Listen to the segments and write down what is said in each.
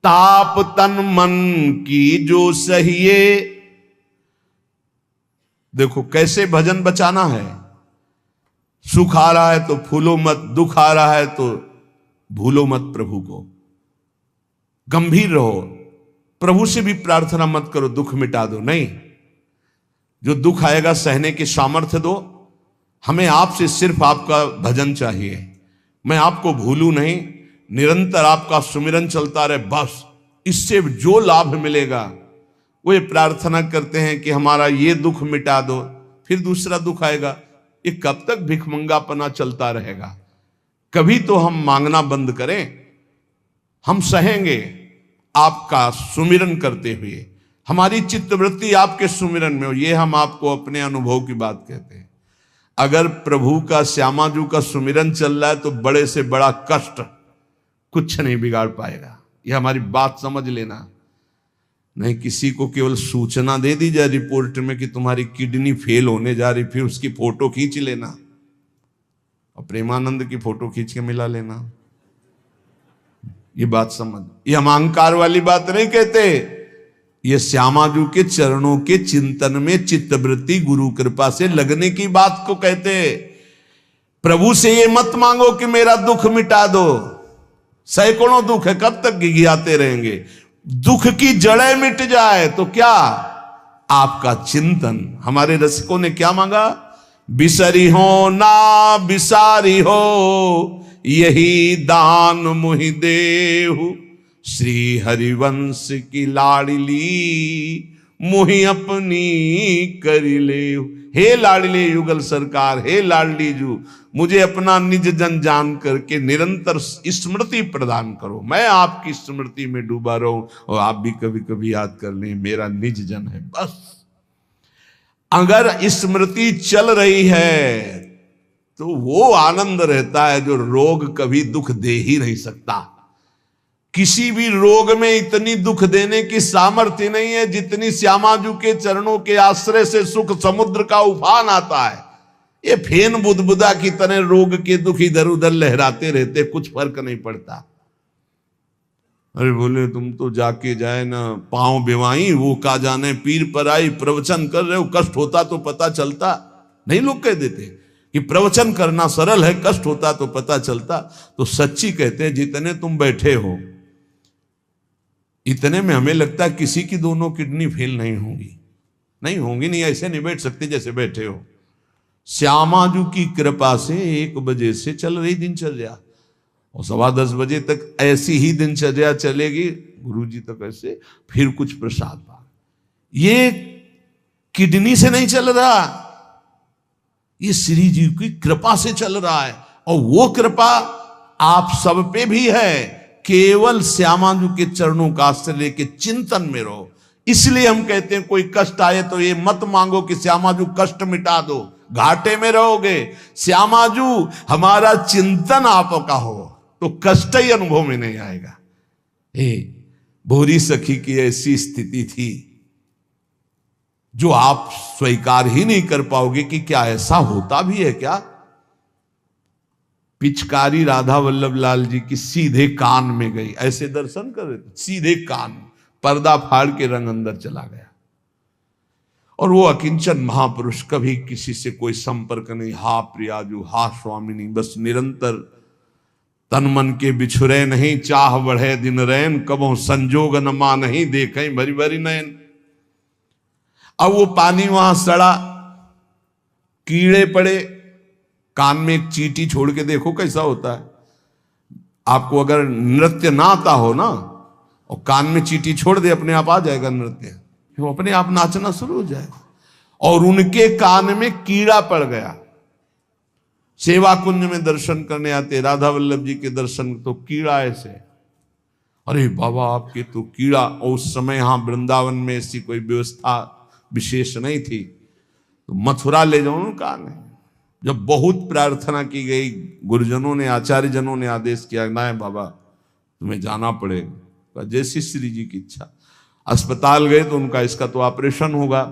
ताप तन मन की जो सहिए। देखो कैसे भजन बचाना है। सुख आ रहा है तो फूलो मत, दुख आ रहा है तो भूलो मत प्रभु को। गंभीर रहो, प्रभु से भी प्रार्थना मत करो दुख मिटा दो, नहीं। जो दुख आएगा सहने की सामर्थ्य दो। हमें आपसे सिर्फ आपका भजन चाहिए। मैं आपको भूलूं नहीं, निरंतर आपका सुमिरन चलता रहे, बस। इससे जो लाभ मिलेगा वो ये प्रार्थना करते हैं कि हमारा ये दुख मिटा दो, फिर दूसरा दुख आएगा। ये कब तक भिखमंगापना चलता रहेगा। कभी तो हम मांगना बंद करें। हम सहेंगे आपका सुमिरन करते हुए, हमारी चित्तवृत्ति आपके सुमिरन में हो। ये हम आपको अपने अनुभव की बात कहते हैं। अगर प्रभु का, श्यामाजू का सुमिरन चल रहा है तो बड़े से बड़ा कष्ट कुछ नहीं बिगाड़ पाएगा। ये हमारी बात समझ लेना। नहीं किसी को केवल सूचना दे दी जाए रिपोर्ट में कि तुम्हारी किडनी फेल होने जा रही, फिर उसकी फोटो खींच लेना और प्रेमानंद की फोटो खींच के मिला लेना। ये बात समझ। ये हम अहंकार वाली बात नहीं कहते। ये श्यामाजू के चरणों के चिंतन में चित्तवृत्ति गुरु कृपा से लगने की बात को कहते। प्रभु से ये मत मांगो कि मेरा दुख मिटा दो। सैकड़ों दुख है, कब तक गिघियाते रहेंगे। दुख की जड़ें मिट जाए तो क्या, आपका चिंतन। हमारे रसिकों ने क्या मांगा? बिसरी हो ना बिसारी हो, यही दान मुहि देहु। श्री हरिवंश की लाडली मुहि अपनी करी ले। हे लाडली युगल सरकार, हे लाडली जू, मुझे अपना निज जन जान करके निरंतर स्मृति प्रदान करो। मैं आपकी स्मृति में डूबा रहूं और आप भी कभी कभी याद कर लें मेरा निज जन है, बस। अगर स्मृति चल रही है तो वो आनंद रहता है जो रोग कभी दुख दे ही नहीं सकता। किसी भी रोग में इतनी दुख देने की सामर्थ्य नहीं है जितनी श्यामाजू के चरणों के आश्रय से सुख समुद्र का उफान आता है। ये फेन बुदबुदा की तरह रोग के दुख इधर उधर लहराते रहते, कुछ फर्क नहीं पड़ता। अरे बोले तुम तो जाके जाए ना पांव बेवाई, वो का जाने पीर पर आई, प्रवचन कर रहे हो, कष्ट होता तो पता चलता। नहीं, लोग कह देते कि प्रवचन करना सरल है, कष्ट होता तो पता चलता। तो सच्ची कहते हैं जितने तुम बैठे हो इतने में हमें लगता है किसी की दोनों किडनी फेल नहीं होंगी। नहीं होंगी, नहीं ऐसे नहीं बैठ सकते जैसे बैठे हो। श्यामाजू की कृपा से 1 बजे से चल रही दिनचर्या और 10:15 बजे तक ऐसी ही दिनचर्या चलेगी, गुरुजी तक ऐसे, फिर कुछ प्रसाद पा। ये किडनी से नहीं चल रहा, ये श्री जी की कृपा से चल रहा है। और वो कृपा आप सब पे भी है। केवल श्यामाजू के चरणों का आश्रय लेके चिंतन में रहो। इसलिए हम कहते हैं कोई कष्ट आए तो ये मत मांगो कि श्यामाजू कष्ट मिटा दो, घाटे में रहोगे। श्यामाजू हमारा चिंतन आपका हो तो कष्ट ही अनुभव में नहीं आएगा। भोरी सखी की ऐसी स्थिति थी जो आप स्वीकार ही नहीं कर पाओगे कि क्या ऐसा होता भी है क्या। पिचकारी राधा वल्लभ लाल जी की सीधे कान में गई, ऐसे दर्शन कर रहे थे, सीधे कान, पर्दा फाड़ के रंग अंदर चला गया। और वो अकिंचन महापुरुष, कभी किसी से कोई संपर्क नहीं। हा प्रियाजू, हा स्वामिनी, बस निरंतर तन मन के बिछुरे नहीं, चाह बढ़े दिन रैन, कबो संजोग न मा नहीं, देखें भरी भरी नयन। अब वो पानी वहां सड़ा, कीड़े पड़े, कान में एक चींटी छोड़ के देखो कैसा होता है। आपको अगर नृत्य ना आता हो ना और कान में चींटी छोड़ दे, अपने आप आ जाएगा नृत्य, वो अपने आप नाचना शुरू हो जाएगा। और उनके कान में कीड़ा पड़ गया। सेवा कुंज में दर्शन करने आते राधा वल्लभ जी के दर्शन, तो कीड़ा ऐसे, अरे बाबा आपके तो कीड़ा। और उस समय यहां वृंदावन में ऐसी कोई व्यवस्था विशेष नहीं थी, तो मथुरा ले जाओ कान। जब बहुत प्रार्थना की गई, गुरुजनों ने, आचार्य जनों ने आदेश किया, ना बाबा तुम्हें जाना पड़ेगा, जैसी श्री जी की इच्छा। अस्पताल गए तो उनका इसका तो ऑपरेशन होगा,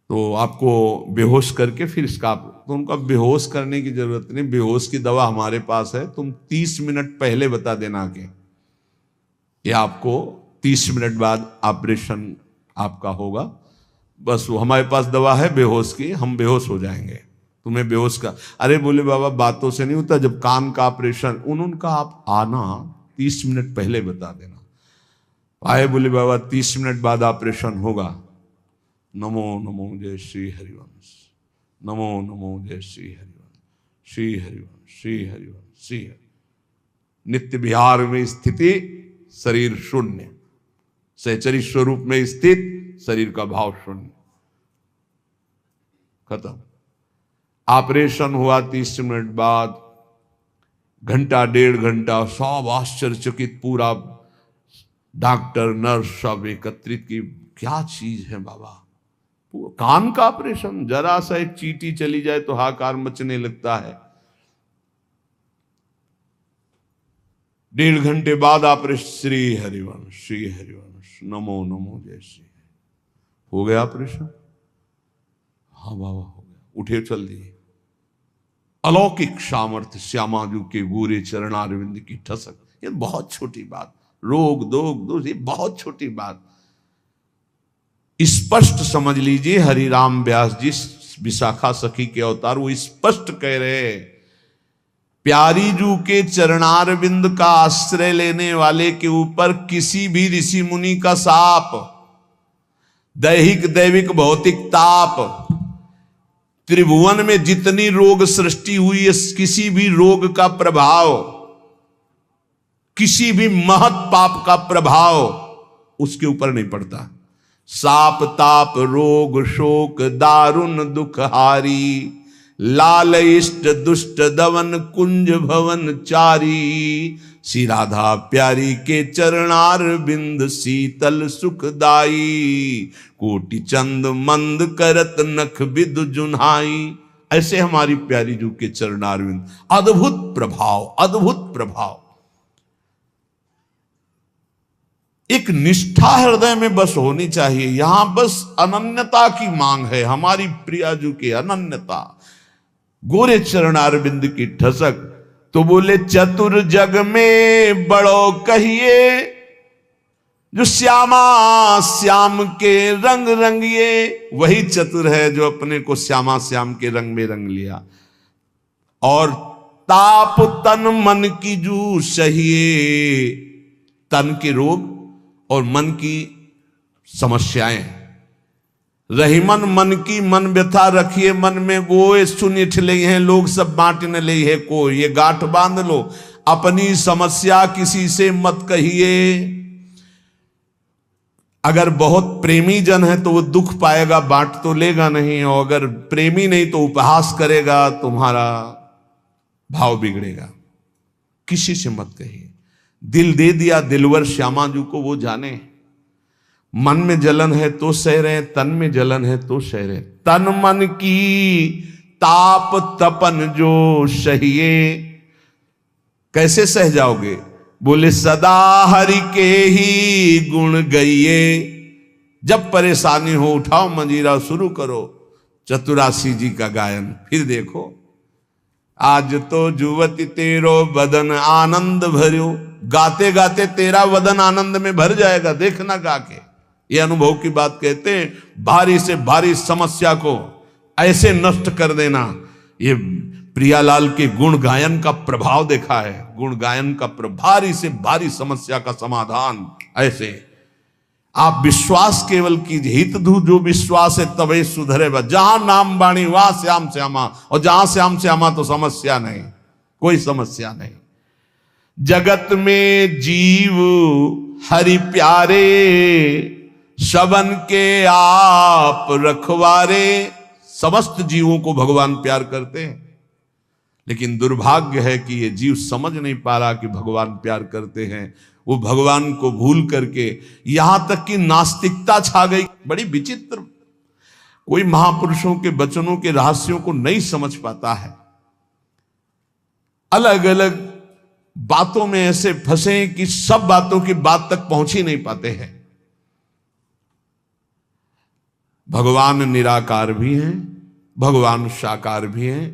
तो आपको बेहोश करके फिर इसका, तो उनका बेहोश करने की जरूरत नहीं, बेहोश की दवा हमारे पास है, तुम 30 मिनट पहले बता देना के ये आपको 30 मिनट बाद ऑपरेशन आपका होगा। बस वो हमारे पास दवा है बेहोश की, हम बेहोश हो जाएंगे, तुम्हें बेहोश का। अरे बोले बाबा बातों से नहीं होता, जब कान का ऑपरेशन उनका आप आना 30 मिनट पहले बता देना। आए बोले बाबा 30 मिनट बाद ऑपरेशन होगा। नमो नमो जय श्री हरिवंश, नमो नमो जय श्री हरिवंश, श्री हरिवंश, श्री हरिवंश, श्री हरि। नित्य विहार में स्थिति, शरीर शून्य, सहचरी स्वरूप में स्थित, शरीर का भाव शून्य, खत्म। ऑपरेशन हुआ 30 मिनट बाद, घंटा 1.5 घंटा सब आश्चर्यचकित, पूरा डॉक्टर नर्स सब एकत्रित की, क्या चीज है बाबा। कान का ऑपरेशन, जरा सा एक चींटी चली जाए तो हाहाकार मचने लगता है। 1.5 घंटे बाद ऑपरेशन, श्री हरिवंश, श्री हरिवंश, नमो नमो जय श्री। हो गया ऑपरेशन? हाँ बाबा हो गया। उठे चल दिए। अलौकिक सामर्थ्य, श्यामाजू के गोरे चरणारविंद की ठसक। ये बहुत छोटी बात, रोग दोष ये बहुत छोटी बात। स्पष्ट समझ लीजिए, हरिराम व्यास जी विशाखा सखी के अवतार, वो स्पष्ट कह रहे हैं, प्यारी जू के चरणारविंद का आश्रय लेने वाले के ऊपर किसी भी ऋषि मुनि का शाप, दैहिक दैविक भौतिक ताप, त्रिभुवन में जितनी रोग सृष्टि हुई है, किसी भी रोग का प्रभाव, किसी भी महत पाप का प्रभाव उसके ऊपर नहीं पड़ता। साप ताप रोग शोक दारुण दुखहारी, लाल इष्ट दुष्ट दवन कुंज भवन चारी, श्री राधा प्यारी के चरणार बिंद शीतल सुखदाई, कोटि चंद मंद करत नख विदु जुन्हाई। ऐसे हमारी प्यारी जू के चरणार बिंद, अद्भुत प्रभाव, अद्भुत प्रभाव। एक निष्ठा हृदय में बस होनी चाहिए। यहां बस अनन्यता की मांग है, हमारी प्रिया जू के अनन्यता, गोरे चरणारविंद की ठसक। तो बोले चतुर जग में बड़ो कहिए, जो श्यामा श्याम के रंग रंगिए। वही चतुर है जो अपने को श्यामा श्याम के रंग में रंग लिया। और ताप तन मन की जू सहिए, तन के रोग और मन की समस्याएं। रहीमन मन की मन व्यथा रखिए मन में, वो सुन ठिले हैं लोग सब बांट न ले है को। ये गांठ बांध लो, अपनी समस्या किसी से मत कहिए। अगर बहुत प्रेमी जन है तो वो दुख पाएगा, बांट तो लेगा नहीं। और अगर प्रेमी नहीं तो उपहास करेगा, तुम्हारा भाव बिगड़ेगा। किसी से मत कहिए। दिल दे दिया दिलवर श्यामाजू को, वो जाने। मन में जलन है तो सह रहे, तन में जलन है तो सह रहे। तन मन की ताप तपन जो सहिए, कैसे सह जाओगे? बोले सदा हरि के ही गुण गइए। जब परेशानी हो उठाओ मंजीरा, शुरू करो चतुरासी जी का गायन। फिर देखो, आज तो जुवती तेरो बदन आनंद भर्यो। गाते गाते तेरा वदन आनंद में भर जाएगा, देखना गा के। ये अनुभव की बात कहते हैं। भारी से भारी समस्या को ऐसे नष्ट कर देना, ये प्रियालाल के गुण गायन का प्रभाव देखा है। गुण गायन का भारी से भारी समस्या का समाधान ऐसे। आप विश्वास केवल कीजिए, हित धू जो विश्वास है तबे सुधरे। जहां नाम बाणी वहां श्याम श्यामा, और जहां श्याम श्यामा तो समस्या नहीं, कोई समस्या नहीं। जगत में जीव हरि प्यारे, सबन के आप रखवारे। समस्त जीवों को भगवान प्यार करते हैं, लेकिन दुर्भाग्य है कि ये जीव समझ नहीं पा रहा कि भगवान प्यार करते हैं। वो भगवान को भूल करके यहां तक कि नास्तिकता छा गई। बड़ी विचित्र, कोई महापुरुषों के वचनों के रहस्यों को नहीं समझ पाता है। अलग अलग बातों में ऐसे फंसे कि सब बातों की बात तक पहुंच ही नहीं पाते हैं। भगवान निराकार भी हैं, भगवान साकार भी हैं,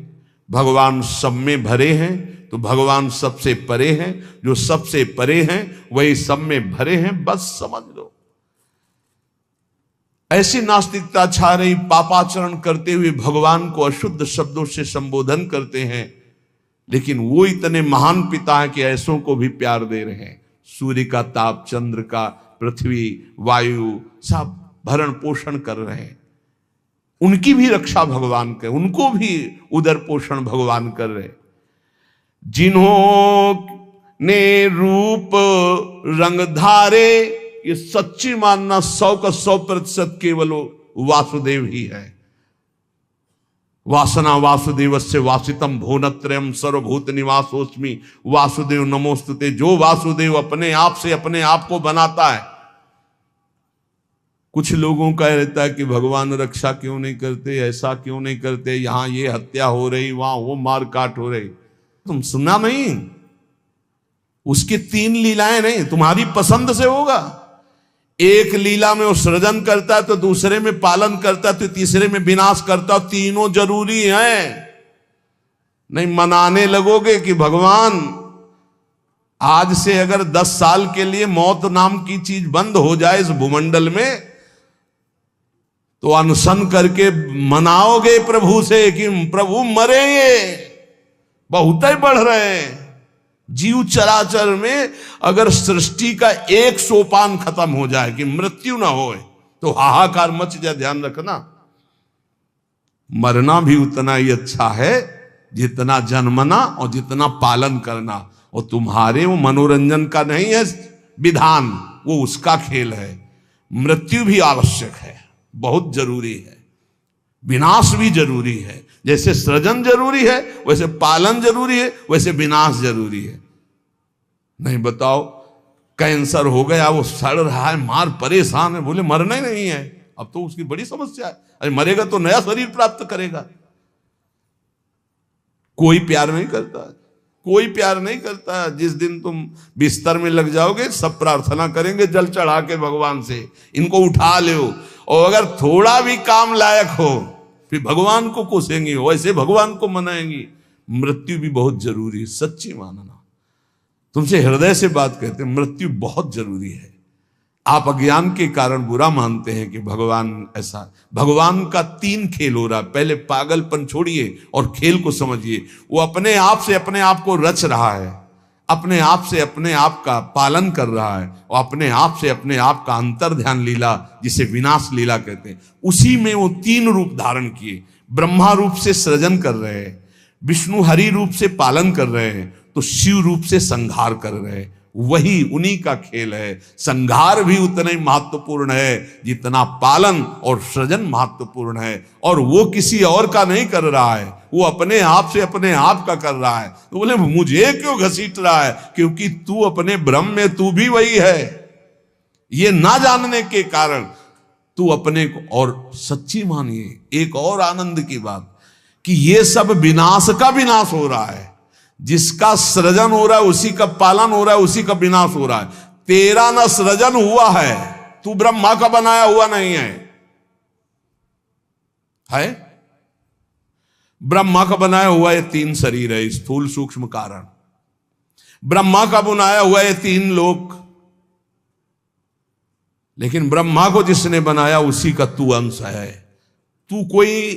भगवान सब में भरे हैं। तो भगवान सबसे परे हैं, जो सबसे परे हैं वही सब में भरे हैं, बस समझ लो। ऐसी नास्तिकता छा रही, पापाचरण करते हुए भगवान को अशुद्ध शब्दों से संबोधन करते हैं, लेकिन वो इतने महान पिता हैं कि ऐसों को भी प्यार दे रहे हैं। सूर्य का ताप, चंद्र का, पृथ्वी, वायु, सब भरण पोषण कर रहे हैं। उनकी भी रक्षा भगवान कर, उनको भी उदर पोषण भगवान कर रहे। जिन्होंने रूप रंग धारे, ये सच्ची मानना 100 का 100% केवल वासुदेव ही है। वासना वासुदेवस्य वासितम भुवनत्रयम् सर्वभूत निवासोस्मि वासुदेव नमोस्तुते। जो वासुदेव अपने आप से अपने आप को बनाता है। कुछ लोगों का रहता है कि भगवान रक्षा क्यों नहीं करते, ऐसा क्यों नहीं करते, यहां ये हत्या हो रही, वहां वो मार काट हो रही। तुम सुना नहीं? उसकी 3 लीलाएं नहीं, तुम्हारी पसंद से होगा। एक लीला में वो सृजन करता है, तो दूसरे में पालन करता है, तो तीसरे में विनाश करता है। तीनों जरूरी हैं। नहीं मनाने लगोगे कि भगवान आज से अगर 10 साल के लिए मौत नाम की चीज बंद हो जाए इस भूमंडल में, तो अनशन करके मनाओगे प्रभु से कि प्रभु मरेंगे, बहुत ही बढ़ रहे हैं। जीव चराचर में अगर सृष्टि का एक सोपान खत्म हो जाए कि मृत्यु ना हो, तो हाहाकार मच जाए। ध्यान रखना, मरना भी उतना ही अच्छा है जितना जन्मना और जितना पालन करना। और तुम्हारे वो मनोरंजन का नहीं है विधान, वो उसका खेल है। मृत्यु भी आवश्यक है, बहुत जरूरी है। विनाश भी जरूरी है। जैसे सृजन जरूरी है, वैसे पालन जरूरी है, वैसे विनाश जरूरी है। नहीं बताओ, कैंसर हो गया, वो सड़ रहा है, मार परेशान है, बोले मरना ही नहीं है। अब तो उसकी बड़ी समस्या है। अरे मरेगा तो नया शरीर प्राप्त करेगा। कोई प्यार नहीं करता, कोई प्यार नहीं करता। जिस दिन तुम बिस्तर में लग जाओगे, सब प्रार्थना करेंगे जल चढ़ा के भगवान से, इनको उठा लो। और अगर थोड़ा भी काम लायक हो, फिर भगवान को कोसेंगे, वैसे भगवान को मनाएंगी। मृत्यु भी बहुत जरूरी है, सच्ची मानना। तुमसे हृदय से बात कहते हैं, मृत्यु बहुत जरूरी है। आप अज्ञान के कारण बुरा मानते हैं कि भगवान ऐसा। भगवान का 3 खेल हो रहा है। पहले पागलपन छोड़िए और खेल को समझिए। वो अपने आप से अपने आप को रच रहा है, अपने आप से अपने आप का पालन कर रहा है, और अपने आप से अपने आप का अंतर ध्यान लीला, जिसे विनाश लीला कहते हैं, उसी में वो 3 रूप धारण किए। ब्रह्मा रूप से सृजन कर रहे हैं, विष्णु हरि रूप से पालन कर रहे हैं, तो शिव रूप से संहार कर रहे हैं। वही उन्हीं का खेल है। संहार भी उतना ही महत्वपूर्ण है जितना पालन और सृजन महत्वपूर्ण है। और वो किसी और का नहीं कर रहा है, वो अपने आप से अपने आप का कर रहा है। तो बोले मुझे क्यों घसीट रहा है? क्योंकि तू अपने ब्रह्म में तू भी वही है। ये ना जानने के कारण तू अपने को, और सच्ची मानिए एक और आनंद की बात, कि ये सब विनाश का विनाश हो रहा है। जिसका सृजन हो रहा है उसी का पालन हो रहा है, उसी का विनाश हो रहा है। तेरा न सृजन हुआ है, तू ब्रह्मा का बनाया हुआ नहीं है? ब्रह्मा का बनाया हुआ ये 3 शरीर है, स्थूल सूक्ष्म कारण। ब्रह्मा का बनाया हुआ ये 3 लोक। लेकिन ब्रह्मा को जिसने बनाया उसी का तू अंश है। तू कोई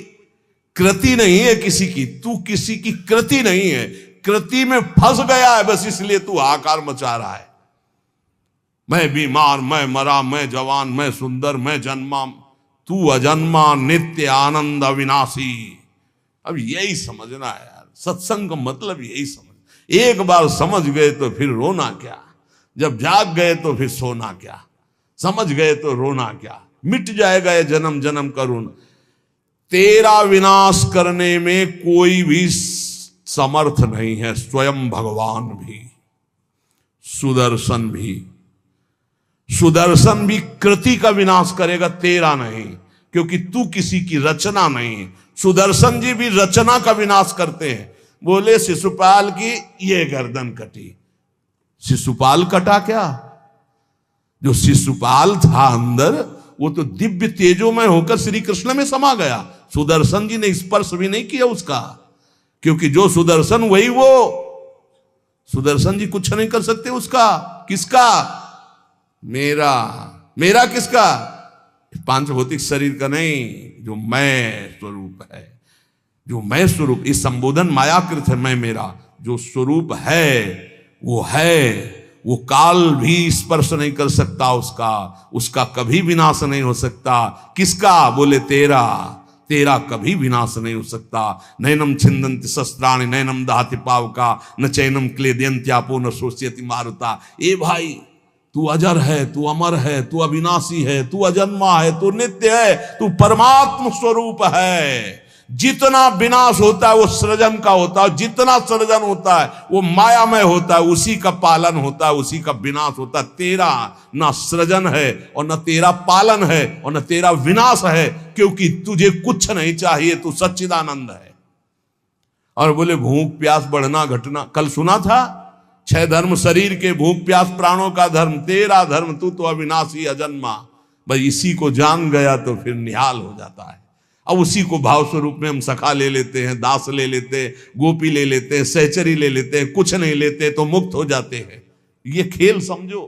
कृति नहीं है किसी की, तू किसी की कृति नहीं है। कृति में फंस गया है बस, इसलिए तू हाहाकार मचा रहा है। मैं बीमार, मैं मरा, मैं जवान, मैं सुंदर, मैं जन्मा। तू अजन्मा, नित्य आनंद अविनाशी। अब यही समझना है यार, सत्संग का मतलब यही समझ। एक बार समझ गए तो फिर रोना क्या, जब जाग गए तो फिर सोना क्या, समझ गए तो रोना क्या। मिट जाएगा ये जन्म जन्म का ऋण। तेरा विनाश करने में कोई भी समर्थ नहीं है। स्वयं भगवान भी, सुदर्शन भी। सुदर्शन भी कृति का विनाश करेगा, तेरा नहीं, क्योंकि तू किसी की रचना नहीं। सुदर्शन जी भी रचना का विनाश करते हैं। बोले शिशुपाल की ये गर्दन कटी, शिशुपाल कटा क्या? जो शिशुपाल था अंदर, वो तो दिव्य तेजोमय होकर श्री कृष्ण में समा गया। सुदर्शन जी ने स्पर्श भी नहीं किया उसका, क्योंकि जो सुदर्शन वही वो सुदर्शन जी कुछ नहीं कर सकते उसका। किसका? मेरा। मेरा किसका? पांच भौतिक शरीर का नहीं, जो मैं स्वरूप है, जो मैं स्वरूप। इस संबोधन मायाकृत है, मैं मेरा। जो स्वरूप है वो काल भी स्पर्श नहीं कर सकता उसका कभी विनाश नहीं हो सकता। किसका? बोले तेरा। तेरा कभी विनाश नहीं हो सकता। नैनम छिंदन्ति शस्त्राणि नैनम दहति पावका न चैनम क्लेदयन्त्यापो न शोष्यति मारुता। ए भाई, तू अजर है, तू अमर है, तू अविनाशी है, तू अजन्मा है, तू नित्य है, तू परमात्म स्वरूप है। जितना विनाश होता है वो सृजन का होता है, जितना सृजन होता है वो मायामय होता है, उसी का पालन होता है, उसी का विनाश होता है। तेरा ना सृजन है और न तेरा पालन है और न तेरा विनाश है, क्योंकि तुझे कुछ नहीं चाहिए, तू सच्चिदानंद है। और बोले भूख प्यास बढ़ना घटना, कल सुना था 6 धर्म शरीर के, भूख प्यास प्राणों का धर्म, तेरा धर्म तू तो अविनाशी अजन्मा। बस इसी को जान गया तो फिर निहाल हो जाता है। अब उसी को भाव स्वरूप में हम सखा ले लेते हैं, दास ले लेते हैं, गोपी ले लेते हैं, सहचरी ले लेते हैं, कुछ नहीं लेते तो मुक्त हो जाते हैं। ये खेल समझो।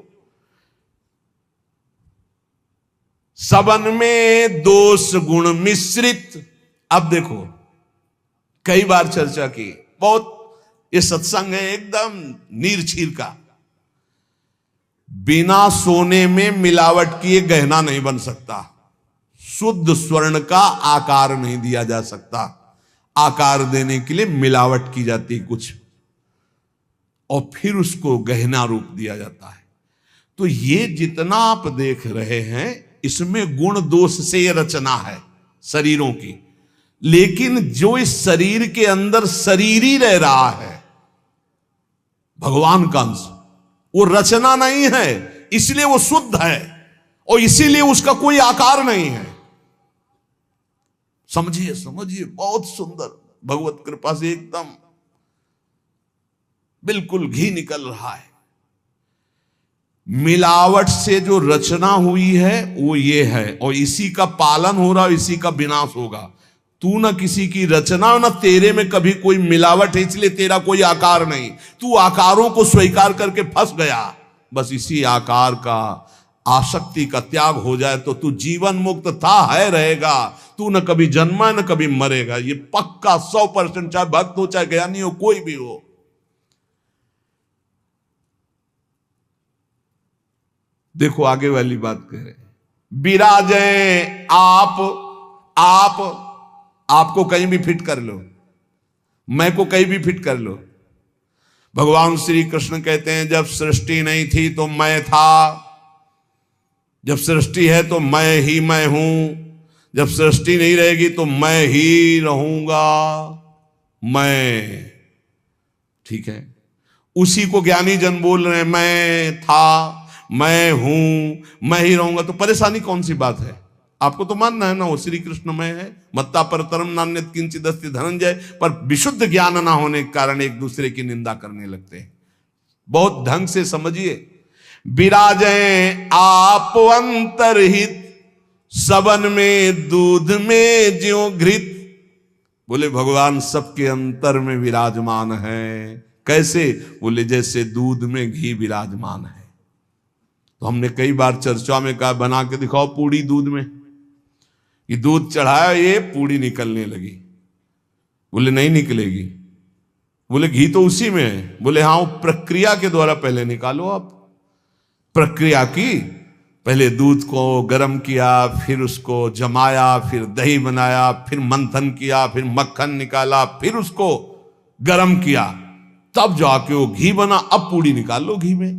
सबन में दोष गुण मिश्रित। अब देखो, कई बार चर्चा की, बहुत ये सत्संग है एकदम नीर छीर का। बिना सोने में मिलावट किए गहना नहीं बन सकता। शुद्ध स्वर्ण का आकार नहीं दिया जा सकता। आकार देने के लिए मिलावट की जाती है कुछ, और फिर उसको गहना रूप दिया जाता है। तो ये जितना आप देख रहे हैं, इसमें गुण दोष से ये रचना है शरीरों की। लेकिन जो इस शरीर के अंदर शरीर ही रह रहा है, भगवान का अंश, वो रचना नहीं है, इसलिए वो शुद्ध है और इसीलिए उसका कोई आकार नहीं है। समझिए समझिए, बहुत सुंदर, भगवत कृपा से एकदम बिल्कुल घी निकल रहा है। मिलावट से जो रचना हुई है वो ये है, और इसी का पालन हो रहा है, इसी का विनाश होगा। तू ना किसी की रचना, ना तेरे में कभी कोई मिलावट है, इसलिए तेरा कोई आकार नहीं। तू आकारों को स्वीकार करके फंस गया। बस इसी आकार का, आसक्ति का त्याग हो जाए तो तू जीवन मुक्त था, है, रहेगा। तू न कभी जन्मा न कभी मरेगा, ये पक्का 100%। चाहे भक्त हो, चाहे ज्ञानी हो, कोई भी हो। देखो आगे वाली बात कह रहे, विराजे आप आपको कहीं भी फिट कर लो, मैं को कहीं भी फिट कर लो। भगवान श्री कृष्ण कहते हैं, जब सृष्टि नहीं थी तो मैं था, जब सृष्टि है तो मैं ही मैं हूं, जब सृष्टि नहीं रहेगी तो मैं ही रहूंगा। मैं, ठीक है, उसी को ज्ञानी जन बोल रहे हैं, मैं था, मैं हूं, मैं ही रहूंगा। तो परेशानी कौन सी बात है? आपको तो मानना है ना वो श्री कृष्ण में है। मत्ता परतरम नान्यत किंचित अस्ति धनंजय। पर विशुद्ध ज्ञान ना होने के कारण एक दूसरे की निंदा करने लगते हैं। बहुत ढंग से समझिए। विराजे आप अंतरहित, सबन में दूध में ज्यों घृत। बोले भगवान सबके अंतर में विराजमान है। कैसे? बोले जैसे दूध में घी विराजमान है। तो हमने कई बार चर्चा में कहा, बना के दिखाओ पूड़ी दूध में। ये दूध चढ़ाया, ये पूड़ी निकलने लगी। बोले नहीं निकलेगी। बोले घी तो उसी में है। बोले हाँ, प्रक्रिया के द्वारा पहले निकालो। आप प्रक्रिया की, पहले दूध को गर्म किया, फिर उसको जमाया, फिर दही बनाया, फिर मंथन किया, फिर मक्खन निकाला, फिर उसको गर्म किया, तब जाके वो घी बना। अब पूड़ी निकाल लो घी में।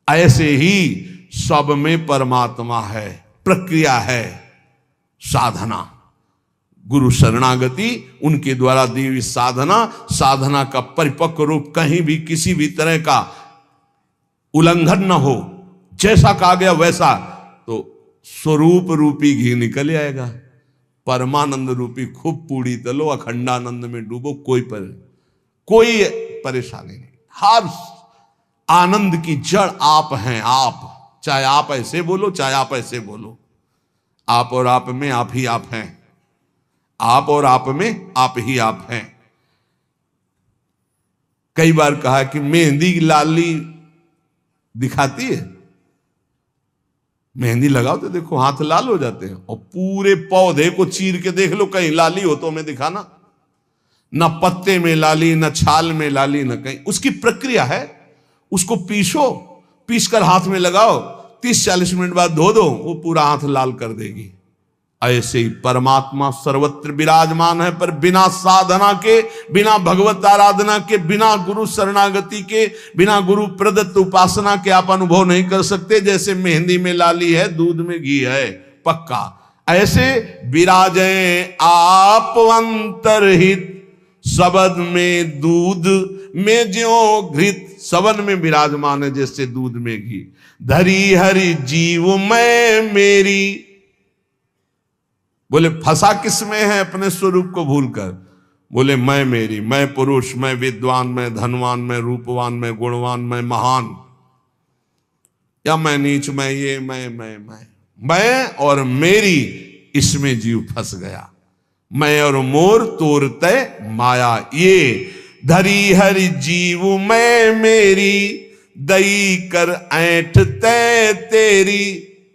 ऐसे ही सब में परमात्मा है, प्रक्रिया है, साधना, गुरु शरणागति, उनके द्वारा दी हुई साधना। साधना का परिपक्व रूप कहीं भी किसी भी तरह का उल्लंघन न हो, जैसा कहा गया वैसा, तो स्वरूप रूपी घी निकल आएगा। परमानंद रूपी खूब पूड़ी तलो, अखंडानंद में डूबो, कोई परेशानी नहीं। हर आनंद की जड़ आप हैं। आप, चाहे आप ऐसे बोलो, चाहे आप ऐसे बोलो, आप और आप में आप ही आप हैं। आप और आप में आप ही आप हैं। कई बार कहा कि मेहंदी की लाली दिखाती है, मेहंदी लगाओ तो देखो हाथ लाल हो जाते हैं, और पूरे पौधे को चीर के देख लो कहीं लाली हो तो हमें दिखाना। न पत्ते में लाली, न छाल में लाली, न कहीं। उसकी प्रक्रिया है, उसको पीसो, पीस कर हाथ में लगाओ, 30-40 मिनट बाद धो दो, वो पूरा हाथ लाल कर देगी। ऐसे ही परमात्मा सर्वत्र विराजमान है, पर बिना साधना के, बिना भगवत आराधना के, बिना गुरु शरणागति के, बिना गुरु प्रदत्त उपासना के आप अनुभव नहीं कर सकते। जैसे मेहंदी में लाली है, दूध में घी है, पक्का ऐसे विराजे आप अंतरहित, सबद में दूध में ज्यों घृत। सबद में विराजमान है जैसे दूध में घी। धरी हरि जीव मैं मेरी, बोले फंसा किसमें है? अपने स्वरूप को भूलकर। बोले मैं मेरी, मैं पुरुष, मैं विद्वान, मैं धनवान, मैं रूपवान, मैं गुणवान, मैं महान, या मैं नीच, मैं ये, मैं और मेरी, इसमें जीव फंस गया। मैं और मोर तोर तय माया ये, धरी हरि जीव मैं मेरी, दई कर ऐठ तय तेरी।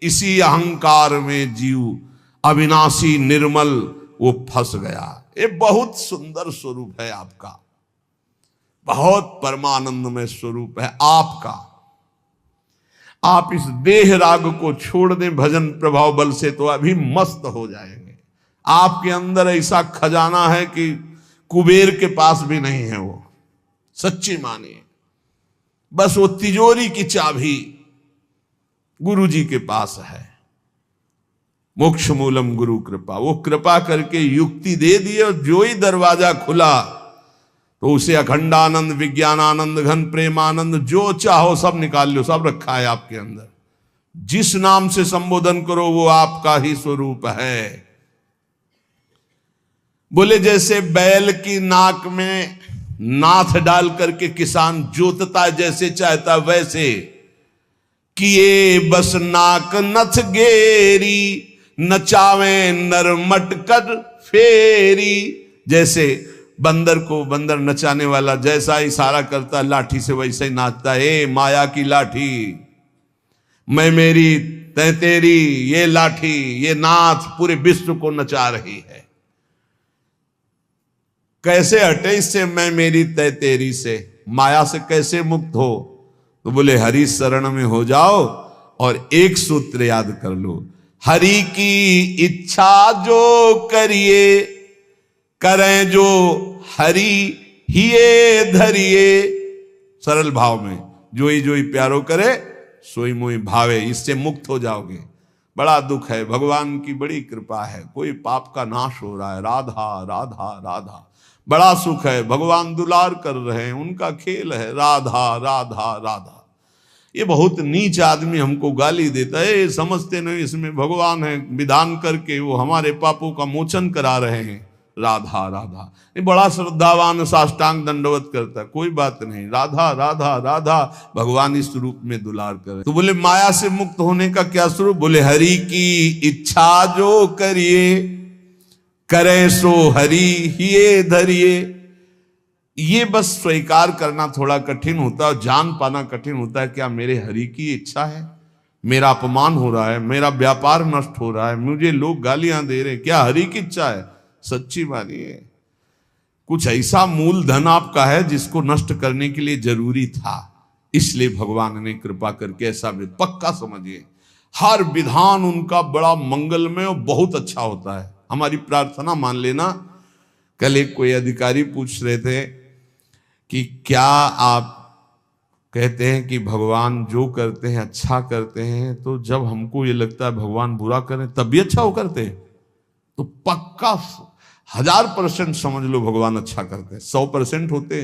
इसी अहंकार में जीव अविनाशी निर्मल वो फंस गया। ये बहुत सुंदर स्वरूप है आपका, बहुत परमानंदमय स्वरूप है आपका। आप इस देह राग को छोड़ दें भजन प्रभाव बल से तो अभी मस्त हो जाएंगे। आपके अंदर ऐसा खजाना है कि कुबेर के पास भी नहीं है वो, सच्ची मानिए। बस वो तिजोरी की चाबी गुरु जी के पास है। मोक्ष मूलम गुरु कृपा, वो कृपा करके युक्ति दे दी और जो ही दरवाजा खुला तो उसे अखंडानंद, विज्ञानानंद, घन प्रेमानंद, जो चाहो सब निकाल लो, सब रखा है आपके अंदर। जिस नाम से संबोधन करो वो आपका ही स्वरूप है। बोले जैसे बैल की नाक में नाथ डाल करके किसान जोतता है जैसे चाहता वैसे, किए बस नाक नथ गेरी, नचावे नर मटकर फेरी। जैसे बंदर को बंदर नचाने वाला जैसा इशारा करता लाठी से वैसे ही नाचता है। माया की लाठी, मैं मेरी तै तेरी, ये लाठी, ये नाथ पूरे विश्व को नचा रही है। कैसे हटे इससे मैं मेरी तय तेरी से, माया से कैसे मुक्त हो? तो बोले हरि शरण में हो जाओ और एक सूत्र याद कर लो, हरि की इच्छा जो करिए, करें जो हरि हिये धरिए। सरल भाव में जो ही प्यारो करे सोई मोई भावे, इससे मुक्त हो जाओगे। बड़ा दुख है, भगवान की बड़ी कृपा है, कोई पाप का नाश हो रहा है। राधा राधा राधा, बड़ा सुख है, भगवान दुलार कर रहे हैं, उनका खेल है। राधा राधा राधा। ये बहुत नीच आदमी हमको गाली देता है, समझते नहीं इसमें भगवान है, विधान करके वो हमारे पापों का मोचन करा रहे हैं। राधा राधा, ये बड़ा श्रद्धावान साष्टांग दंडवत करता है, कोई बात नहीं। राधा राधा राधा, भगवान इस रूप में दुलार करे। तो बोले माया से मुक्त होने का क्या स्वरूप? बोले हरि की इच्छा जो करिए, करें सो हरि हिये धरिए। ये बस स्वीकार करना थोड़ा कठिन होता है, जान पाना कठिन होता है। क्या मेरे हरि की इच्छा है? मेरा अपमान हो रहा है, मेरा व्यापार नष्ट हो रहा है, मुझे लोग गालियां दे रहे हैं, क्या हरि की इच्छा है? सच्ची मानिए कुछ ऐसा मूलधन आपका है जिसको नष्ट करने के लिए जरूरी था, इसलिए भगवान ने कृपा करके ऐसा भी पक्का समझिए। हर विधान उनका बड़ा मंगलमय और बहुत अच्छा होता है। हमारी प्रार्थना मान लेना। कल एक कोई अधिकारी पूछ रहे थे कि क्या आप कहते हैं कि भगवान जो करते हैं अच्छा करते हैं, तो जब हमको ये लगता है भगवान बुरा करें तब भी अच्छा हो करते हैं? तो पक्का 1000% समझ लो भगवान अच्छा करते हैं। 100% होते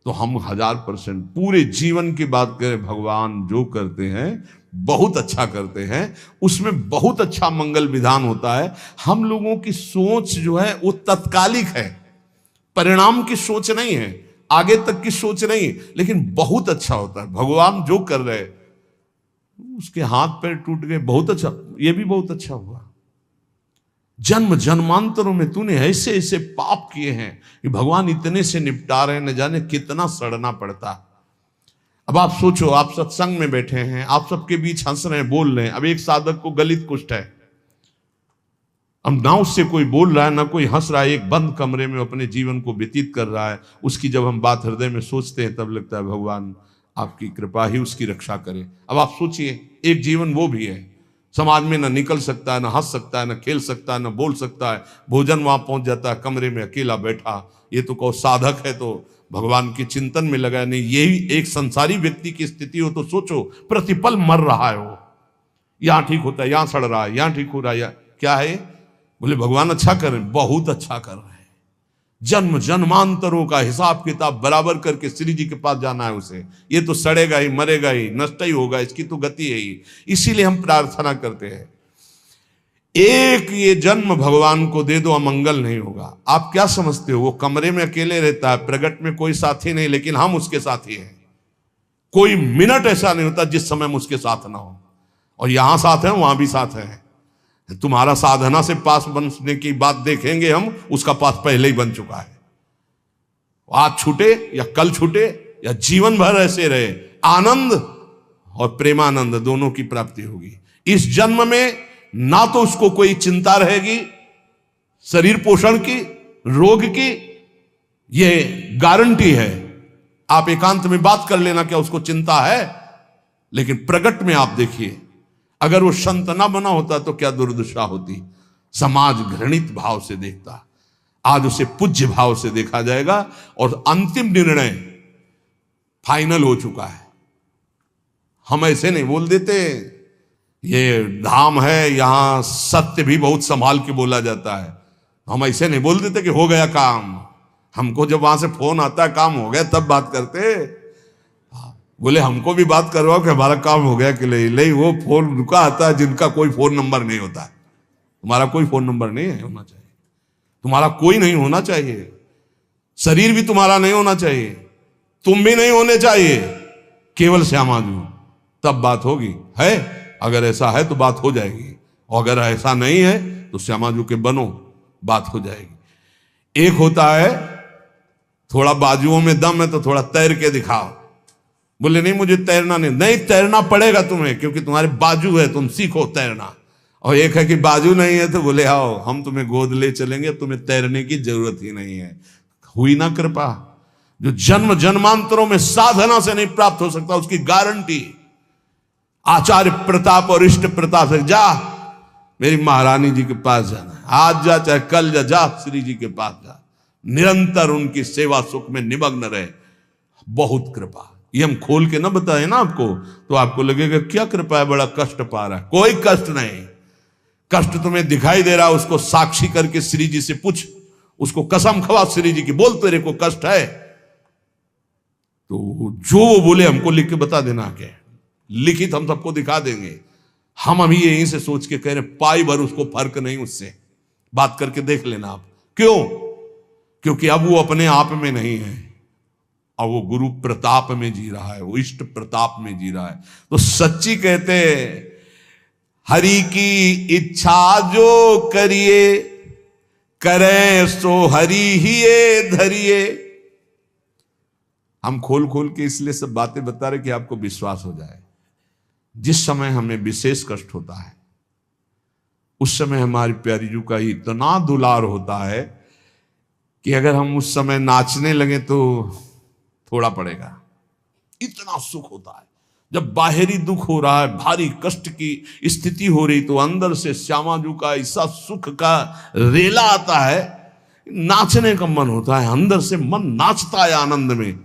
तो हम 1000% पूरे जीवन की बात करें, भगवान जो करते हैं बहुत अच्छा करते हैं, उसमें बहुत अच्छा मंगल विधान होता है। हम लोगों की सोच जो है वो तत्कालिक है, परिणाम की सोच नहीं है, आगे तक की सोच नहीं, लेकिन बहुत अच्छा होता है। भगवान जो कर रहे, उसके हाथ पैर टूट गए, बहुत अच्छा, ये भी बहुत अच्छा हुआ। जन्म जन्मांतरों में तूने ऐसे ऐसे पाप किए हैं कि भगवान इतने से निपटा रहे हैं, न जाने कितना सड़ना पड़ता। अब आप सोचो, आप सत्संग में बैठे हैं, आप सबके बीच हंस रहे हैं, बोल रहे हैं। अब एक साधक को गलित कुष्ठ है, अब ना उससे कोई बोल रहा है ना कोई हंस रहा है, एक बंद कमरे में अपने जीवन को व्यतीत कर रहा है। उसकी जब हम बात हृदय में सोचते हैं तब लगता है भगवान आपकी कृपा ही उसकी रक्षा करे। अब आप सोचिए, एक जीवन वो भी है, समाज में ना निकल सकता है, ना हंस सकता है, ना खेल सकता है, ना बोल सकता है, भोजन वहां पहुंच जाता है, कमरे में अकेला बैठा। ये तो कहो साधक है तो भगवान के चिंतन में लगा नहीं। यही एक संसारी व्यक्ति की स्थिति हो तो सोचो, प्रतिपल मर रहा है वो, यहां ठीक होता है, यहां सड़ रहा है, यहां ठीक हो रहा है, क्या है? बोले भगवान अच्छा कर रहे हैं, बहुत अच्छा कर रहे हैं। जन्म जन्मांतरों का हिसाब किताब बराबर करके श्री जी के पास जाना है उसे। ये तो सड़ेगा ही, मरेगा ही, नष्ट ही होगा, इसकी तो गति है ही। इसीलिए हम प्रार्थना करते हैं, एक ये जन्म भगवान को दे दो, अमंगल नहीं होगा। आप क्या समझते हो, वो कमरे में अकेले रहता है, प्रगट में कोई साथी नहीं, लेकिन हम उसके साथी हैं। कोई मिनट ऐसा नहीं होता जिस समय हम उसके साथ ना हो। और यहां साथ है, वहां भी साथ है। तुम्हारा साधना से पास बनने की बात देखेंगे हम, उसका पास पहले ही बन चुका है। आज छूटे या कल छूटे या जीवन भर ऐसे रहे, आनंद और प्रेमानंद दोनों की प्राप्ति होगी। इस जन्म में ना तो उसको कोई चिंता रहेगी शरीर पोषण की, रोग की, ये गारंटी है। आप एकांत में बात कर लेना क्या उसको चिंता है। लेकिन प्रगट में आप देखिए, अगर वो संत ना बना होता तो क्या दुर्दशा होती। समाज घृणित भाव से देखता, आज उसे पूज्य भाव से देखा जाएगा। और अंतिम निर्णय फाइनल हो चुका है। हम ऐसे नहीं बोल देते, ये धाम है, यहां सत्य भी बहुत संभाल के बोला जाता है। हम ऐसे नहीं बोल देते कि हो गया काम। हमको जब वहां से फोन आता है काम हो गया तब बात करते। बोले हमको भी बात करवाओ कि हमारा काम हो गया कि नहीं। वो फोन रुका आता है जिनका कोई फोन नंबर नहीं होता। तुम्हारा कोई फोन नंबर नहीं है होना चाहिए, तुम्हारा कोई नहीं होना चाहिए, शरीर भी तुम्हारा नहीं होना चाहिए, तुम भी नहीं होने चाहिए, केवल श्यामाजू, तब बात होगी। है अगर ऐसा है तो बात हो जाएगी, और अगर ऐसा नहीं है तो श्यामाजू के बनो, बात हो जाएगी। एक होता है थोड़ा बाजुओं में दम है तो थोड़ा तैर के दिखाओ। बोले नहीं मुझे तैरना नहीं तैरना पड़ेगा तुम्हें, क्योंकि तुम्हारे बाजू है, तुम सीखो तैरना। और एक है कि बाजू नहीं है तो बोले आओ हम तुम्हें गोद ले चलेंगे, तुम्हें तैरने की जरूरत ही नहीं है। हुई ना कृपा। जो जन्म जन्मांतरों में साधना से नहीं प्राप्त हो सकता, उसकी गारंटी आचार्य प्रताप और इष्ट प्रताप से। जा मेरी महारानी जी के पास जाना, आज जा चाहे कल जा श्री जी के पास जा, निरंतर उनकी सेवा सुख में निमग्न रहे। बहुत कृपा। ये हम खोल के ना बताए ना आपको तो आपको लगेगा क्या कृपा है, बड़ा कष्ट पा रहा है। कोई कष्ट नहीं। कष्ट तुम्हें दिखाई दे रहा, उसको साक्षी करके श्री जी से पूछ, उसको कसम खवा श्री जी की, बोल तेरे को कष्ट है तो जो वो बोले हमको लिख के बता देना, के लिखित हम सबको दिखा देंगे। हम अभी यहीं से सोच के कह रहे पाई भर उसको फर्क नहीं, उससे बात करके देख लेना आप। क्यों? क्योंकि अब वो अपने आप में नहीं है, और वो गुरु प्रताप में जी रहा है, वो इष्ट प्रताप में जी रहा है। तो सच्ची कहते हरि की इच्छा जो करिए, करे सो हरि ही धरिए। हम खोल खोल के इसलिए सब बातें बता रहे कि आपको विश्वास हो जाए। जिस समय हमें विशेष कष्ट होता है उस समय हमारी प्यारी जू का इतना दुलार होता है कि अगर हम उस समय नाचने लगे तो थोड़ा पड़ेगा। इतना सुख होता है जब बाहरी दुख हो रहा है, भारी कष्ट की स्थिति हो रही, तो अंदर से श्यामाजू का ऐसा सुख का रेला आता है, नाचने का मन होता है। अंदर से मन नाचता है आनंद में।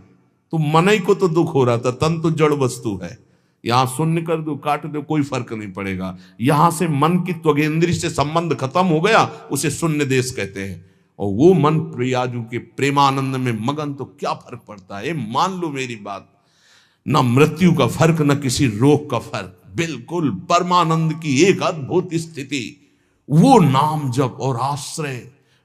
तो मन ही को तो दुख हो रहा था, तन तो जड़ वस्तु है। यहां शून्य कर दो, काट दो, कोई फर्क नहीं पड़ेगा। यहां से मन की त्वगेंद्री से संबंध खत्म हो गया, उसे शून्य देश कहते हैं। और वो मन प्रियाजू के प्रेमानंद में मगन, तो क्या फर्क पड़ता है। मान लो मेरी बात, न मृत्यु का फर्क, न किसी रोग का फर्क, बिल्कुल परमानंद की एक अद्भुत स्थिति, वो नाम जप और आश्रय।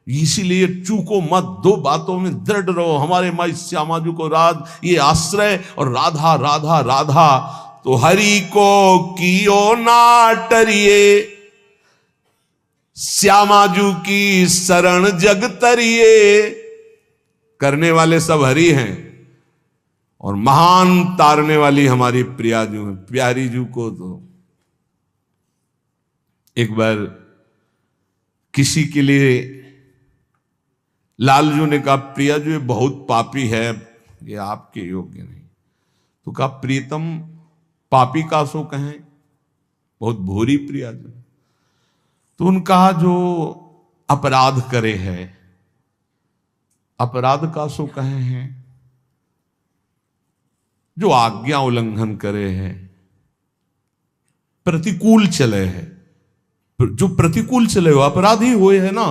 इसीलिए चूको मत, दो बातों में दृढ़ रहो। हमारे माई श्यामाजू को राज, ये आश्रय और राधा राधा राधा, तो हरि को कियो ना टरिए। श्यामाजू की शरण जग तरिए, करने वाले सब हरि हैं और महान तारने वाली हमारी प्रियाजू है। प्यारी जू को तो एक बार किसी के लिए लालजू ने कहा, प्रियाजू ये बहुत पापी है, ये आपके योग्य नहीं। तो कहा, प्रीतम पापी का सो कहें, बहुत भूरी प्रियाजू। तो उन्होंने कहा, जो अपराध करे है, अपराध का सो कहे हैं, जो आज्ञा उल्लंघन करे है, प्रतिकूल चले है, जो प्रतिकूल चले हो अपराधी हुए है ना।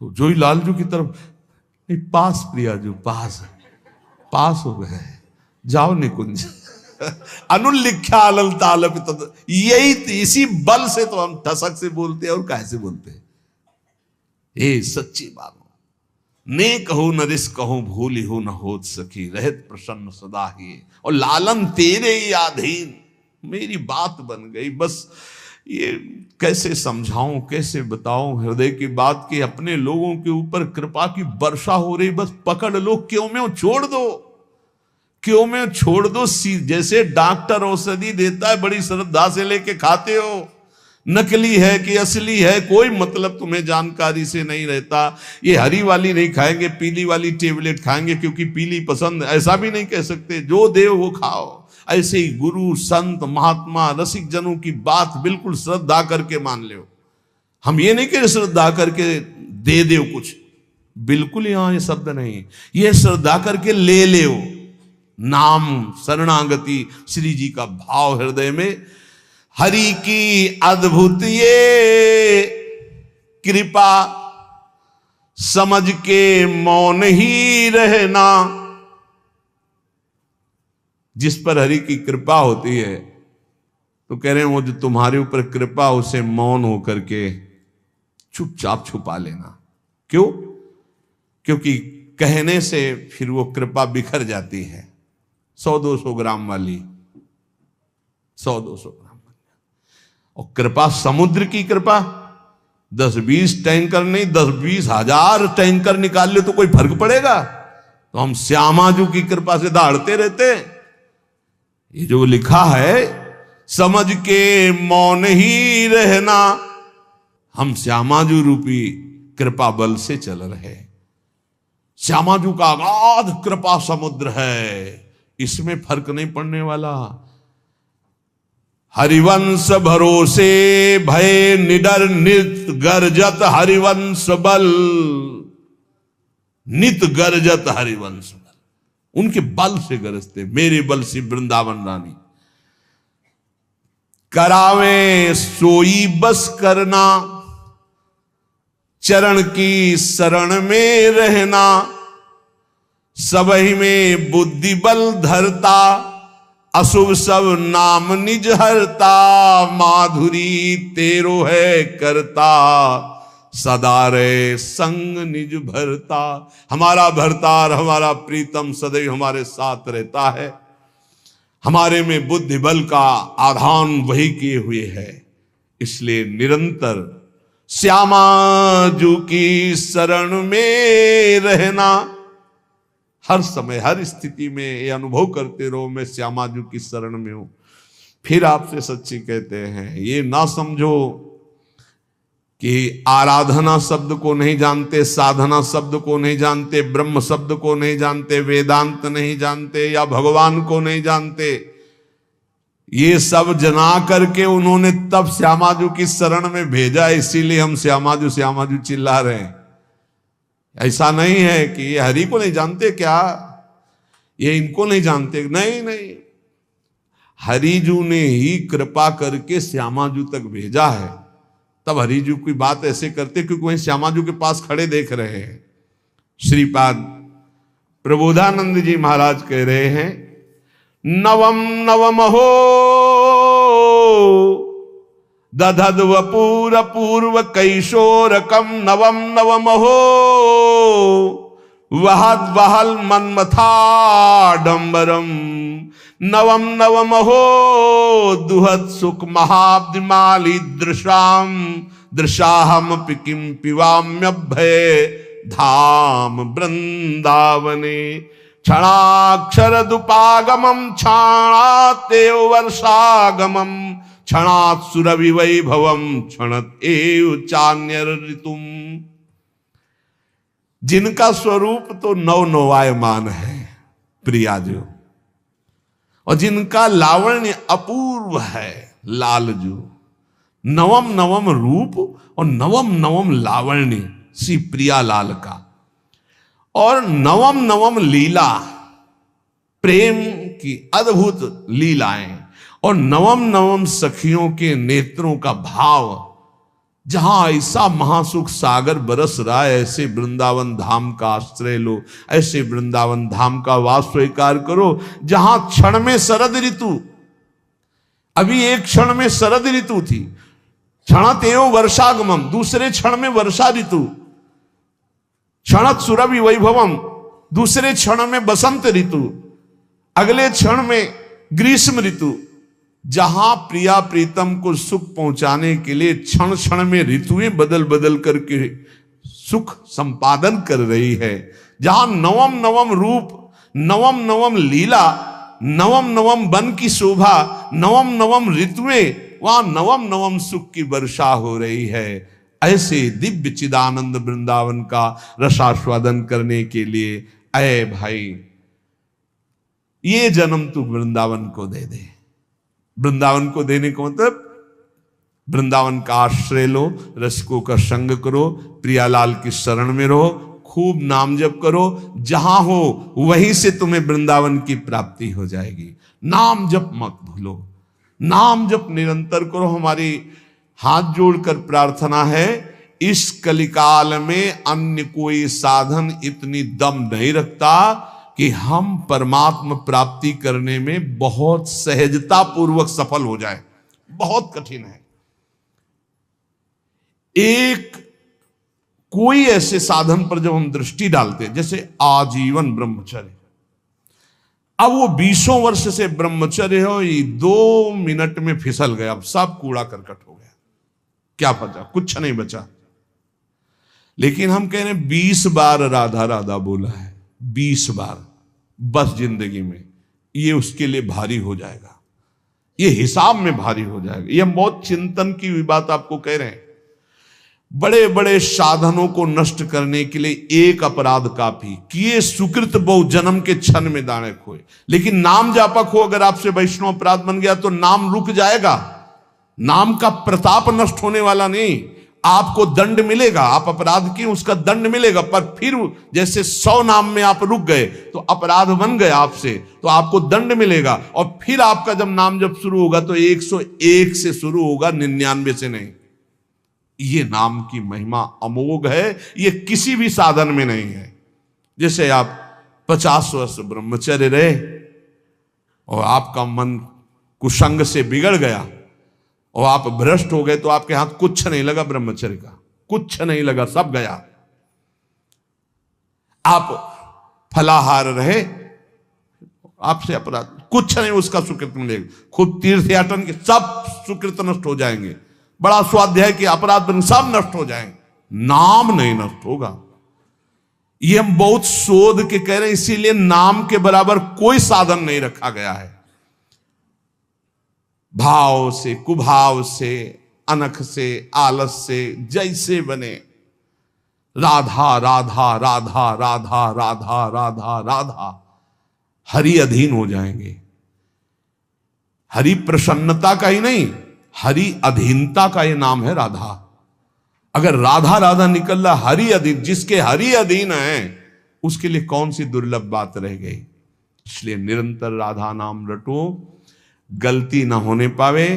तो जो ही लालजू की तरफ, नहीं पास प्रियाजू, पास हो गए, जाओ निकुंज। अनुल्लिख्या अलल तालप, यही इसी बल से तो हम ठसक से बोलते हैं और कैसे बोलते हैं। ये सच्ची बात, ने कहूं न रिस कहूं, भूली हो न होत सकी, रहत प्रसन्न सदा ही, और लालन तेरे ही अधीन। मेरी बात बन गई, बस ये कैसे समझाऊं, कैसे बताऊं हृदय की बात की। अपने लोगों के ऊपर कृपा की वर्षा हो रही, बस पकड़ लो, क्यों में छोड़ दो, क्यों में छोड़ दो। जैसे डॉक्टर औषधि देता है, बड़ी श्रद्धा से लेके खाते हो, नकली है कि असली है कोई मतलब तुम्हें जानकारी से नहीं रहता। ये हरी वाली नहीं खाएंगे, पीली वाली टेबलेट खाएंगे क्योंकि पीली पसंद, ऐसा भी नहीं कह सकते। जो देव वो खाओ। ऐसे ही गुरु संत महात्मा रसिक जनों की बात बिल्कुल श्रद्धा करके मान लो। हम ये नहीं कह श्रद्धा करके दे दो कुछ, बिल्कुल यहां ये शब्द नहीं, ये श्रद्धा करके ले ले। नाम शरणागति श्री जी का भाव हृदय में, हरि की अद्भुत ये कृपा, समझ के मौन ही रहना। जिस पर हरि की कृपा होती है तो कह रहे हैं, वो जो तुम्हारे ऊपर कृपा, उसे मौन होकर के चुपचाप छुपा लेना। क्यों? क्योंकि कहने से फिर वो कृपा बिखर जाती है। 100-200 ग्राम वाली, 100-200 ग्राम वाली। और कृपा समुद्र की कृपा, 10-20 टैंकर नहीं, 10-20 हजार टैंकर निकाल ले तो कोई फर्क पड़ेगा? तो हम श्यामाजू की कृपा से दहाड़ते रहते। ये जो लिखा है, समझ के मौन ही रहना, हम श्यामाजू रूपी कृपा बल से चल रहे। श्यामाजू का अगाध कृपा समुद्र है, इसमें फर्क नहीं पड़ने वाला। हरिवंश भरोसे भय निडर नित गरजत हरिवंश बल, नित गरजत हरिवंश बल। उनके बल से गरजते, मेरे बल से वृंदावन रानी। करावे सोई बस करना, चरण की शरण में रहना। सबही में बुद्धि बल धरता, अशुभ सब नाम निज हरता। माधुरी तेरो है करता, सदा रे संग निज भरता। हमारा भरतार, हमारा प्रीतम सदैव हमारे साथ रहता है। हमारे में बुद्धि बल का आधान वही किए हुए है। इसलिए निरंतर श्यामाजू की शरण में रहना, हर समय हर स्थिति में ये अनुभव करते रहो, मैं श्यामाजू की शरण में हूं। फिर आपसे सच्ची कहते हैं, ये ना समझो कि आराधना शब्द को नहीं जानते, साधना शब्द को नहीं जानते, ब्रह्म शब्द को नहीं जानते, वेदांत नहीं जानते, या भगवान को नहीं जानते। ये सब जना करके उन्होंने तब श्यामाजू की शरण में भेजा, इसीलिए हम श्यामाजू श्यामाजू चिल्ला रहे हैं। ऐसा नहीं है कि ये हरि को नहीं जानते क्या, ये इनको नहीं जानते, नहीं नहीं, हरिजू ने ही कृपा करके श्यामाजू तक भेजा है। तब हरिजू की बात ऐसे करते क्योंकि वहीं श्यामाजू के पास खड़े देख रहे हैं। श्रीपाद प्रबोधानंद जी महाराज कह रहे हैं, नवम नवम हो दधद वपूर पूर्व कैशोरकम, नवम नवम हो वहद वहल मन्मथाडंबरम। नवम नवम हो दुहद सुख महाब्दिमाली दृशाम, दृशाहम किम पिवाम्यभय धाम वृंदावने। क्षणाक्षरदुपागमं क्षणातेव वर्षागमं क्षणात् सुरभिवैभवं क्षणत एव चान्यर ऋतुम। जिनका स्वरूप तो नवनवायमान है प्रियाजू, और जिनका लावण्य अपूर्व है लालजू। नवम नवम रूप और नवम नवम लावण्य श्री प्रिया लाल का, और नवम नवम लीला, प्रेम की अद्भुत लीलाएं, और नवम नवम सखियों के नेत्रों का भाव। जहां ऐसा महासुख सागर बरस रहा है, ऐसे वृंदावन धाम का आश्रय लो, ऐसे वृंदावन धाम का वास स्वीकार करो, जहां क्षण में शरद ऋतु, अभी एक क्षण में शरद ऋतु थी, क्षणत एवं वर्षागमम, दूसरे क्षण में वर्षा ऋतु, क्षणत सुरभि वैभवम, दूसरे क्षण में बसंत ऋतु, अगले क्षण में ग्रीष्म ऋतु। जहां प्रिया प्रीतम को सुख पहुंचाने के लिए क्षण क्षण में ऋतुएं बदल बदल करके सुख संपादन कर रही है, जहां नवम नवम रूप, नवम नवम लीला, नवम नवम वन की शोभा, नवम नवम ऋतुएं, वहां नवम नवम सुख की वर्षा हो रही है। ऐसे दिव्य चिदानंद वृंदावन का रसास्वादन करने के लिए अय भाई, ये जन्म तू वृंदावन को दे दे। वृंदावन को देने को मतलब वृंदावन का आश्रय लो, रसिकों का संग करो, प्रियालाल की शरण में रहो, खूब नाम जप करो, जहां हो वहीं से तुम्हें वृंदावन की प्राप्ति हो जाएगी। नाम जप मत भूलो, नाम जप निरंतर करो। हमारी हाथ जोड़कर प्रार्थना है, इस कलिकाल में अन्य कोई साधन इतनी दम नहीं रखता कि हम परमात्मा प्राप्ति करने में बहुत सहजता पूर्वक सफल हो जाए। बहुत कठिन है। एक कोई ऐसे साधन पर जब हम दृष्टि डालते हैं, जैसे आजीवन ब्रह्मचर्य, अब वो 20 वर्ष से ब्रह्मचर्य हो, ये 2 मिनट में फिसल गया, अब सब कूड़ा करकट हो गया, क्या बचा? कुछ नहीं बचा। लेकिन हम कह रहे हैं 20 बार राधा राधा बोला है, 20 बार बस जिंदगी में, ये उसके लिए भारी हो जाएगा, ये हिसाब में भारी हो जाएगा। ये बहुत चिंतन की बात आपको कह रहे हैं। बड़े बड़े साधनों को नष्ट करने के लिए एक अपराध काफी, किए सुकृत बहु जन्म के क्षण में दाने खोए। लेकिन नाम जापक हो, अगर आपसे वैष्णव अपराध बन गया तो नाम रुक जाएगा, नाम का प्रताप नष्ट होने वाला नहीं। आपको दंड मिलेगा, आप अपराध किए उसका दंड मिलेगा, पर फिर जैसे 100 नाम में आप रुक गए तो अपराध बन गए आपसे, तो आपको दंड मिलेगा। और फिर आपका जब नाम जब शुरू होगा तो 101 से शुरू होगा, 99 से नहीं। ये नाम की महिमा अमोघ है, ये किसी भी साधन में नहीं है। जैसे आप 50 वर्ष ब्रह्मचर्य रहे और आपका मन कुसंग से बिगड़ गया और आप भ्रष्ट हो गए, तो आपके हाथ कुछ नहीं लगा ब्रह्मचर्य का, कुछ नहीं लगा, सब गया। आप फलाहार रहे, आपसे अपराध कुछ नहीं, उसका सुकृत मिलेगा। खुद तीर्थयाटन के सब सुकृत नष्ट हो जाएंगे, बड़ा स्वाध्याय के अपराध सब नष्ट हो जाएंगे, नाम नहीं नष्ट होगा। ये हम बहुत शोध के कह रहे हैं, इसीलिए नाम के बराबर कोई साधन नहीं रखा गया है। भाव से, कुभाव से, अनख से, आलस से, जैसे बने राधा राधा राधा राधा राधा राधा राधा, हरि अधीन हो जाएंगे। हरि प्रसन्नता का ही नहीं, हरि अधीनता का ये नाम है राधा। अगर राधा राधा निकल रहा, हरि अधीन, जिसके हरि अधीन है उसके लिए कौन सी दुर्लभ बात रह गई। इसलिए निरंतर राधा नाम रटो, गलती ना होने पावे।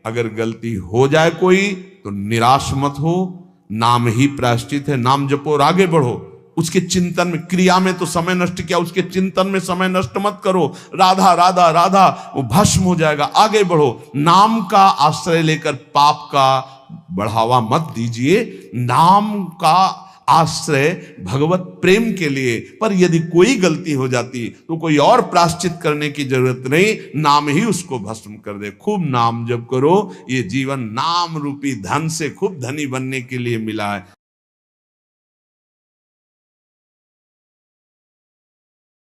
अगर गलती हो जाए कोई तो निराश मत हो, नाम ही प्रायश्चित है। नाम जपो और आगे बढ़ो। उसके चिंतन में, क्रिया में तो समय नष्ट किया, उसके चिंतन में समय नष्ट मत करो। राधा राधा राधा, वो भस्म हो जाएगा, आगे बढ़ो। नाम का आश्रय लेकर पाप का बढ़ावा मत दीजिए। नाम का आश्रय भगवत प्रेम के लिए। पर यदि कोई गलती हो जाती तो कोई और प्रायश्चित करने की जरूरत नहीं, नाम ही उसको भस्म कर दे। खूब नाम जप करो, ये जीवन नाम रूपी धन से खूब धनी बनने के लिए मिला है।